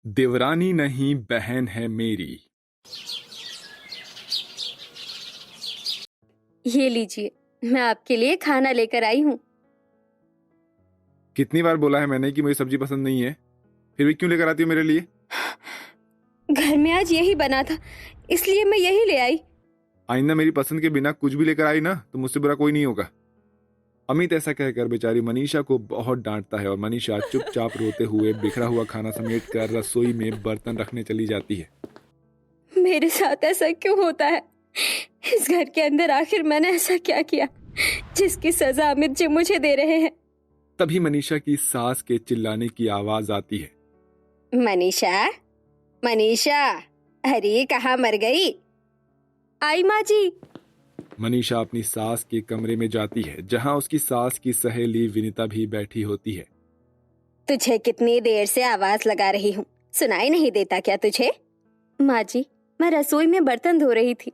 देवरानी नहीं, बहन है मेरी। ये लीजिए, मैं आपके लिए खाना लेकर आई हूँ। कितनी बार बोला है मैंने कि मुझे सब्जी पसंद नहीं है, फिर भी क्यों लेकर आती हो मेरे लिए? घर में आज यही बना था, इसलिए मैं यही ले आई। आइंदा मेरी पसंद के बिना कुछ भी लेकर आई ना तो मुझसे बुरा कोई नहीं होगा। अमित ऐसा कहकर बेचारी मनीषा को बहुत डांटता है और मनीषा चुपचाप रोते हुए बिखरा हुआ खाना समेट कर रसोई में बर्तन रखने चली जाती है। मेरे साथ ऐसा क्यों होता है? इस घर के अंदर आखिर मैंने ऐसा क्या किया जिसकी सजा अमित जी मुझे दे रहे हैं? तभी मनीषा की सास के चिल्लाने की आवाज आती है। मनीषा, मनीषा, अरे कहाँ मर गई? आई माँ जी। मनीषा अपनी सास के कमरे में जाती है जहां उसकी सास की सहेली विनीता भी बैठी होती है। तुझे कितनी देर से आवाज लगा रही हूँ, सुनाई नहीं देता क्या तुझे? माँ जी, मैं रसोई में बर्तन धो रही थी।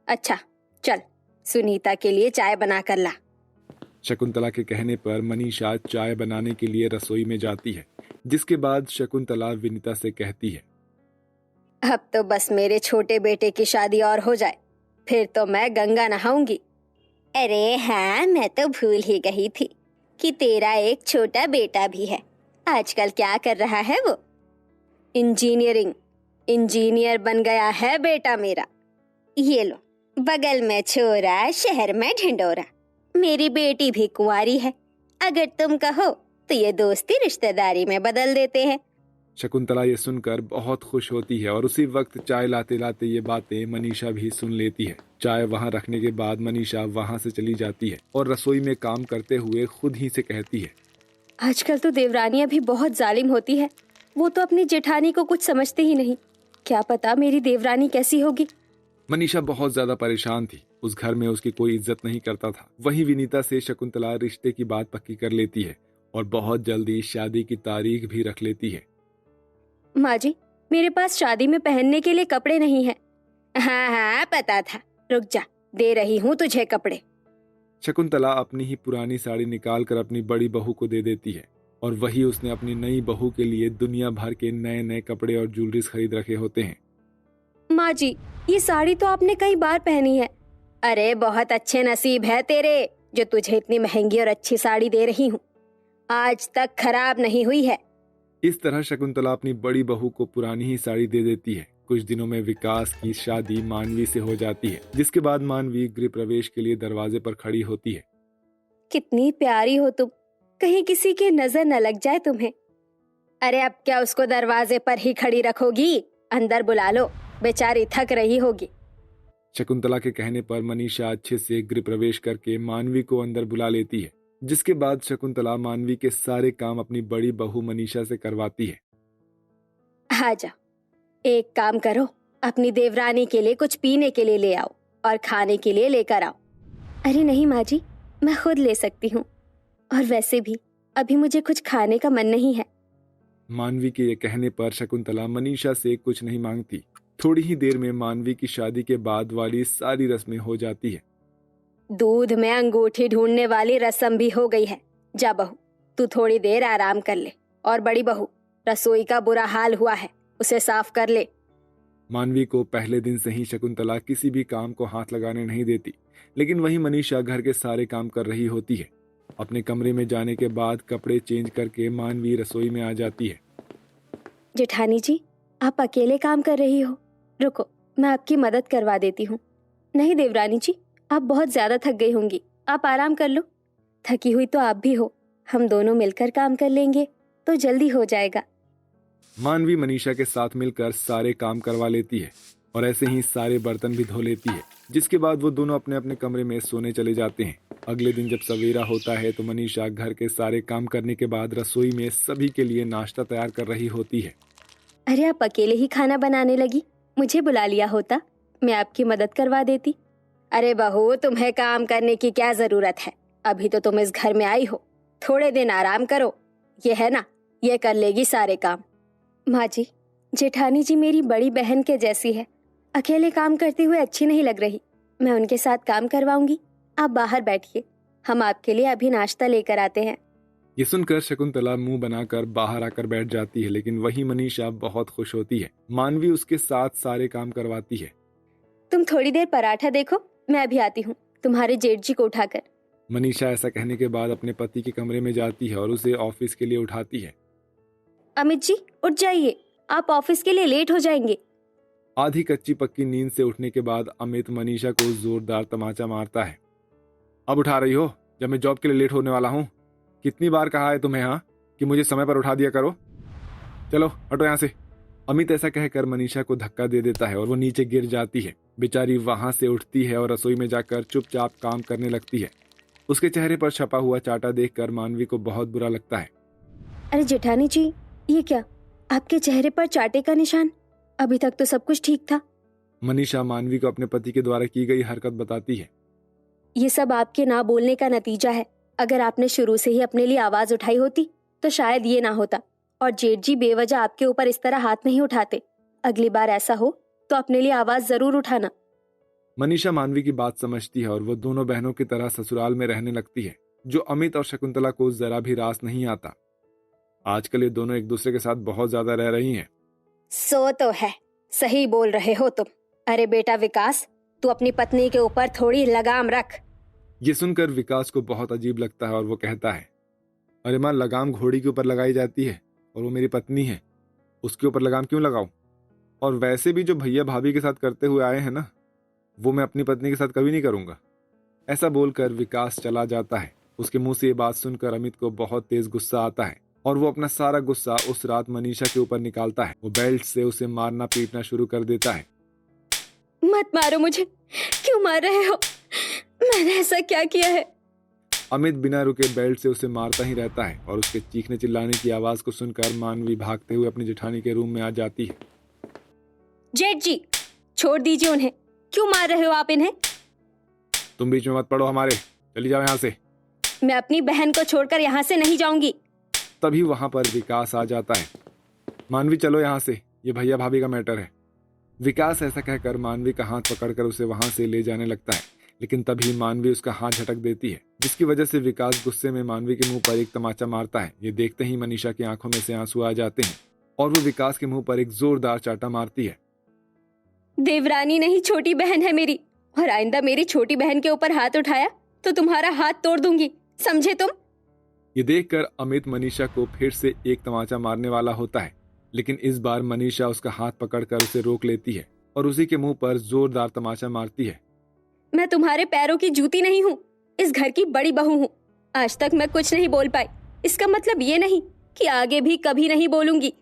अच्छा चल, सुनीता के लिए चाय बना कर ला। शकुंतला के कहने पर मनीषा चाय बनाने के लिए रसोई में जाती है, जिसके बाद शकुंतला विनीता से कहती है, अब तो बस मेरे छोटे बेटे की शादी और हो जाए, फिर तो मैं गंगा नहाऊंगी। अरे हाँ, मैं तो भूल ही गई थी कि तेरा एक छोटा बेटा भी है। आजकल क्या कर रहा है वो? इंजीनियर बन गया है बेटा मेरा। ये लो, बगल में छोरा, शहर में ढिंडोरा। मेरी बेटी भी कुंवारी है, अगर तुम कहो तो ये दोस्ती रिश्तेदारी में बदल देते हैं। शकुंतला ये सुनकर बहुत खुश होती है और उसी वक्त चाय लाते लाते ये बातें मनीषा भी सुन लेती है। चाय वहां रखने के बाद मनीषा वहां से चली जाती है और रसोई में काम करते हुए खुद ही से कहती है, आजकल तो देवरानियां भी बहुत जालिम होती है। वो तो अपनी जेठानी को कुछ समझते ही नहीं। क्या पता मेरी देवरानी कैसी होगी। मनीषा बहुत ज्यादा परेशान थी। उस घर में उसकी कोई इज्जत नहीं करता था। वहीं विनीता से शकुंतला रिश्ते की बात पक्की कर लेती है और बहुत जल्दी शादी की तारीख भी रख लेती है। माँ जी, मेरे पास शादी में पहनने के लिए कपड़े नहीं हैं। हाँ हाँ पता था, रुक जा, दे रही हूँ तुझे कपड़े। शकुंतला अपनी ही पुरानी साड़ी निकालकर अपनी बड़ी बहू को दे देती है और वही उसने अपनी नई बहू के लिए दुनिया भर के नए नए कपड़े और ज्वेलरीज खरीद रखे होते हैं। माँ जी, ये साड़ी तो आपने कई बार पहनी है। अरे बहुत अच्छे नसीब है तेरे जो तुझे इतनी महंगी और अच्छी साड़ी दे रही हूँ। आज तक खराब नहीं हुई है। इस तरह शकुंतला अपनी बड़ी बहू को पुरानी ही साड़ी दे देती है। कुछ दिनों में विकास की शादी मानवी से हो जाती है, जिसके बाद मानवी गृह प्रवेश के लिए दरवाजे पर खड़ी होती है। कितनी प्यारी हो तुम, कहीं किसी की नजर न लग जाए तुम्हें। अरे अब क्या उसको दरवाजे पर ही खड़ी रखोगी? अंदर बुला लो, बेचारी थक रही होगी। शकुंतला के कहने पर मनीषा अच्छे से गृह प्रवेश करके मानवी को अंदर बुला लेती है, जिसके बाद शकुंतला मानवी के सारे काम अपनी बड़ी बहू मनीषा से करवाती है। आ जाओ, एक काम करो, अपनी देवरानी के लिए कुछ पीने के लिए ले आओ और खाने के लिए लेकर आओ। अरे नहीं माँ जी, मैं खुद ले सकती हूँ, और वैसे भी अभी मुझे कुछ खाने का मन नहीं है। मानवी के ये कहने पर शकुंतला मनीषा से कुछ नहीं मांगती। थोड़ी ही देर में मानवी की शादी के बाद वाली सारी रस्में हो जाती है। दूध में अंगूठी ढूंढने वाली रस्म भी हो गई है। जा बहू, तू थोड़ी देर आराम कर ले, और बड़ी बहू, रसोई का बुरा हाल हुआ है, उसे साफ कर ले। मानवी को पहले दिन से ही शकुंतला किसी भी काम को हाथ लगाने नहीं देती, लेकिन वही मनीषा घर के सारे काम कर रही होती है। अपने कमरे में जाने के बाद कपड़े चेंज करके मानवी रसोई में आ जाती है। जेठानी जी, आप अकेले काम कर रही हो? रुको, मैं आपकी मदद करवा देती हूँ। नहीं देवरानी जी, आप बहुत ज्यादा थक गई होंगी, आप आराम कर लो। थकी हुई तो आप भी हो, हम दोनों मिलकर काम कर लेंगे तो जल्दी हो जाएगा। मानवी मनीषा के साथ मिलकर सारे काम करवा लेती है और ऐसे ही सारे बर्तन भी धो लेती है, जिसके बाद वो दोनों अपने अपने कमरे में सोने चले जाते हैं। अगले दिन जब सवेरा होता है तो मनीषा घर के सारे काम करने के बाद रसोई में सभी के लिए नाश्ता तैयार कर रही होती है। अरे आप अकेले ही खाना बनाने लगी, मुझे बुला लिया होता, मैं आपकी मदद करवा देती। अरे बहू, तुम्हें काम करने की क्या जरूरत है? अभी तो तुम इस घर में आई हो, थोड़े दिन आराम करो। ये है ना, ये कर लेगी सारे काम। माँ जी, जेठानी जी मेरी बड़ी बहन के जैसी है, अकेले काम करते हुए अच्छी नहीं लग रही। मैं उनके साथ काम करवाऊंगी, आप बाहर बैठिए, हम आपके लिए अभी नाश्ता लेकर आते हैं। ये सुनकर शकुंतला मुंह बनाकर बाहर आकर बैठ जाती है, लेकिन वही मनीषा बहुत खुश होती है। मानवी उसके साथ सारे काम करवाती है। तुम थोड़ी देर पराठा देखो, मैं अभी आती हूँ तुम्हारे जेठ जी को उठाकर। मनीषा ऐसा कहने के बाद अपने पति के कमरे में जाती है और उसे ऑफिस के लिए उठाती है। अमित जी उठ जाइए, आप ऑफिस के लिए लेट हो जाएंगे। आधी कच्ची पक्की नींद से उठने के बाद अमित मनीषा को जोरदार तमाचा मारता है। अब उठा रही हो जब मैं जॉब के लिए लेट होने वाला हूँ? कितनी बार कहा है तुम्हें हाँ कि मुझे समय पर उठा दिया करो। चलो हटो यहाँ से। अमित ऐसा कहकर मनीषा को धक्का दे देता है और वो नीचे गिर जाती है। बेचारी वहां से उठती है और रसोई में जाकर चुपचाप काम करने लगती है। उसके चेहरे पर छपा हुआ चाटा देखकर मानवी को बहुत बुरा लगता है। अरे जेठानी जी, ये क्या, आपके चेहरे पर चाटे का निशान? अभी तक तो सब कुछ ठीक था। मनीषा मानवी को अपने पति के द्वारा की गई हरकत बताती है। ये सब आपके ना बोलने का नतीजा है। अगर आपने शुरू से ही अपने लिए आवाज उठाई होती तो शायद ये ना होता। और जेठ जी बेवजह आपके ऊपर इस तरह हाथ नहीं उठाते। अगली बार ऐसा हो तो अपने लिए आवाज जरूर उठाना। मनीषा मानवी की बात समझती है और वो दोनों बहनों की तरह ससुराल में रहने लगती है, जो अमित और शकुंतला को जरा भी रास नहीं आता। आजकल ये दोनों एक दूसरे के साथ बहुत ज्यादा रह रही हैं। सो तो है, सही बोल रहे हो तुम। अरे बेटा विकास, तू अपनी पत्नी के ऊपर थोड़ी लगाम रख। ये सुनकर विकास को बहुत अजीब लगता है और वो कहता है, अरे माँ, लगाम घोड़ी के ऊपर लगाई जाती है और वो मेरी पत्नी है, उसके ऊपर लगाम क्यों लगाऊं? और वैसे भी जो भैया भाभी के साथ करते हुए आए हैं ना, वो मैं अपनी पत्नी के साथ कभी नहीं करूंगा। ऐसा बोलकर विकास चला जाता है। उसके मुंह से ये बात सुनकर अमित को बहुत तेज गुस्सा आता है और वो अपना सारा गुस्सा उस रात मनीषा के ऊपर निकालता है। वो बेल्ट से उसे मारना पीटना शुरू कर देता है। मत मारो मुझे, क्यों मार रहे हो? मैंने ऐसा क्या किया है? अमित बिना रुके बेल्ट से उसे मारता ही रहता है और उसके चीखने चिल्लाने की आवाज को सुनकर मानवी भागते हुए अपनी जेठानी के रूम में आ जाती है। जेठ जी, छोड़ दीजिए उन्हें, क्यों मार रहे हो आप इन्हें? तुम बीच में मत पड़ो हमारे, चली जाओ यहाँ से। मैं अपनी बहन को छोड़कर यहाँ से नहीं जाऊंगी। तभी वहां पर विकास आ जाता है। मानवी चलो यहाँ से, ये भैया भाभी का मैटर है। विकास ऐसा कहकर मानवी का हाथ पकड़कर उसे वहां से ले जाने लगता है, लेकिन तभी मानवी उसका हाथ झटक देती है, जिसकी वजह से विकास गुस्से में मानवी के मुंह पर एक तमाचा मारता है। ये देखते ही मनीषा की आंखों में से आंसू आ जाते हैं और वो विकास के मुंह पर एक जोरदार चाटा मारती है। देवरानी नहीं, छोटी बहन है मेरी, और आइंदा मेरी छोटी बहन के ऊपर हाथ उठाया तो तुम्हारा हाथ तोड़ दूंगी, समझे तुम? ये देखकर अमित मनीषा को फिर से एक तमाचा मारने वाला होता है, लेकिन इस बार मनीषा उसका हाथ पकड़कर उसे रोक लेती है और उसी के मुंह पर जोरदार तमाचा मारती है। मैं तुम्हारे पैरों की जूती नहीं हूँ, इस घर की बड़ी बहू हूँ। आज तक मैं कुछ नहीं बोल पाई, इसका मतलब ये नहीं कि आगे भी कभी नहीं बोलूंगी।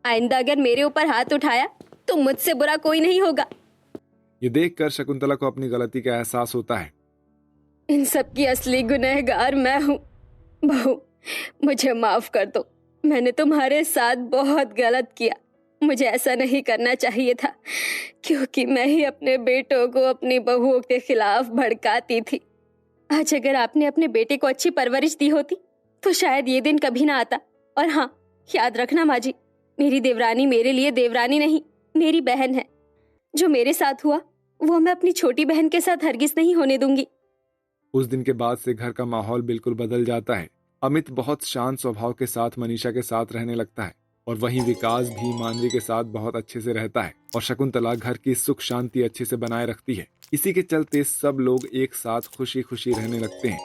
आइंदा अगर मेरे ऊपर हाथ उठाया तो मुझसे बुरा कोई नहीं होगा। ये देखकर शकुंतला को अपनी गलती का एहसास होता है। इन सब की असली गुनहगार मैं हूँ। बहू, मुझे माफ कर दो, मैंने तुम्हारे साथ बहुत गलत किया। मुझे ऐसा नहीं करना चाहिए था, क्योंकि मैं ही अपने बेटों को अपनी बहुओं के खिलाफ भड़काती थी। आज अगर आपने अपने बेटे को अच्छी परवरिश दी होती तो शायद ये दिन कभी ना आता। और हाँ, याद रखना माँ जी, मेरी देवरानी मेरे लिए देवरानी नहीं, मेरी बहन है। जो मेरे साथ हुआ वो मैं अपनी छोटी बहन के साथ हरगिज नहीं होने दूंगी। उस दिन के बाद से घर का माहौल बिल्कुल बदल जाता है। अमित बहुत शांत स्वभाव के साथ मनीषा के साथ रहने लगता है और वहीं विकास भी मानवी के साथ बहुत अच्छे से रहता है और शकुंतला घर की सुख शांति अच्छे से बनाए रखती है। इसी के चलते सब लोग एक साथ खुशी खुशी रहने लगते हैं।